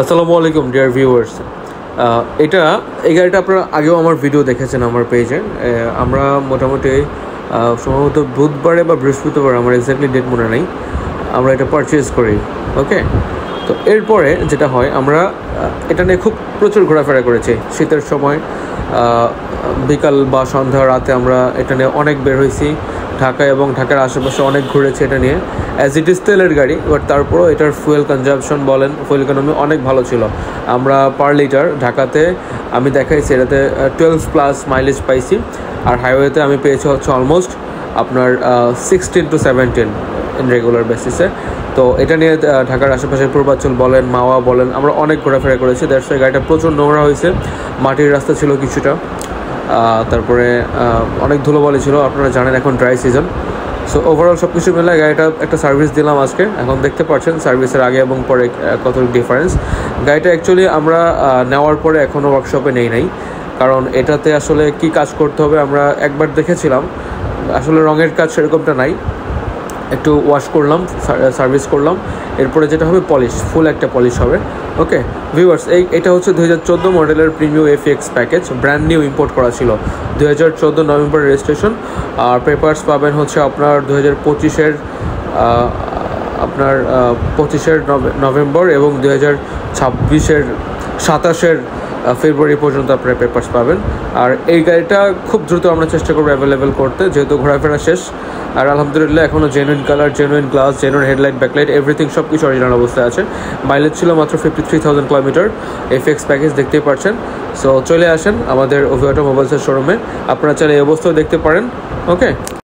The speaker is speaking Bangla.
আসসালামু আলাইকুম ডিয়ার ভিউয়ার্স। এই গাড়িটা আপনারা আগেও আমার ভিডিও দেখেছেন আমার পেজে। আমরা মোটামুটি সম্ভবত বুধবারে বা বৃহস্পতিবার, আমার এক্স্যাক্টলি ডেট মনে নেই, আমরা এটা পারচেজ করি। ওকে, তো এরপরে যেটা হয়, আমরা এটা নিয়ে খুব প্রচুর ঘোরাফেরা করেছি। শীতের সময় বিকাল বা সন্ধ্যা রাতে আমরা এটা নিয়ে অনেক বের হয়েছি, ঢাকা এবং ঢাকার আশেপাশে অনেক ঘুরেছি এটা নিয়ে। অ্যাজ ইট ইজ তেলের গাড়ি, বাট তারপরও এটার ফুয়েল কনজাম্পশন বলেন, ফুয়েল ইকোনমি অনেক ভালো ছিল। আমরা পার লিটার ঢাকাতে আমি দেখাইছি এটাতে 12+ মাইলেজ পাইছি, আর হাইওয়েতে আমি পেয়েছি হচ্ছে অলমোস্ট আপনার 16 to 17 ইন রেগুলার বেসিসে। তো এটা নিয়ে ঢাকার আশেপাশে পূর্বাঞ্চল বলেন, মাওয়া বলেন, আমরা অনেক ঘোরাফেরা করেছি। দ্যাটস ওয়াই গাড়িটা প্রচুর নোংরা হয়েছে, মাটির রাস্তা ছিল কিছুটা, তারপরে অনেক ধুলোবালি ছিল, আপনারা জানেন এখন ড্রাই সিজন। সো ওভারঅল সব কিছু মিলে গাড়িটা একটা সার্ভিস দিলাম আজকে। এখন দেখতে পাচ্ছেন সার্ভিসের আগে এবং পরে কত ডিফারেন্স। গাড়িটা অ্যাকচুয়ালি আমরা নেওয়ার পরে এখনও ওয়ার্কশপে নাই, কারণ এটাতে আসলে কি কাজ করতে হবে আমরা একবার দেখেছিলাম। আসলে রঙের কাজ সেরকমটা নাই, একটু ওয়াশ করলাম, সার্ভিস করলাম, এরপরে যেটা হবে পলিশ, ফুল একটা পলিশ হবে। ওকে ভিউয়ার্স, এটা হচ্ছে 2014 মডেলের premium FX package, brand new import করা ছিল, 2014 নভেম্বর রেজিস্ট্রেশন। আর পেপারস পাবেন হচ্ছে আপনার 2025-এর আপনার 25 নভেম্বর এবং 2026-এর 27 ফেব্রুয়ারি পর্যন্ত আপনারা পেপারস পাবেন। আর এই গাড়িটা খুব দ্রুত আমরা চেষ্টা করবো অ্যাভেলেবেল করতে, যেহেতু ঘোরাফেরা শেষ। আর আলহামদুলিল্লাহ এখনও genuine colour, genuine glass, genuine headlight, backlight, everything সব কিছু অরিজিনাল অবস্থায় আছে। মাইলেজ ছিল মাত্র 53,000 কিলোমিটার। এফএক্স প্যাকেজ দেখতেই পাচ্ছেন। সো চলে আসেন আমাদের অভিজ্ঞতা মোবাইলসের শোরুমে, আপনারা চাইলে এই অবস্থায় দেখতে পারেন। ওকে।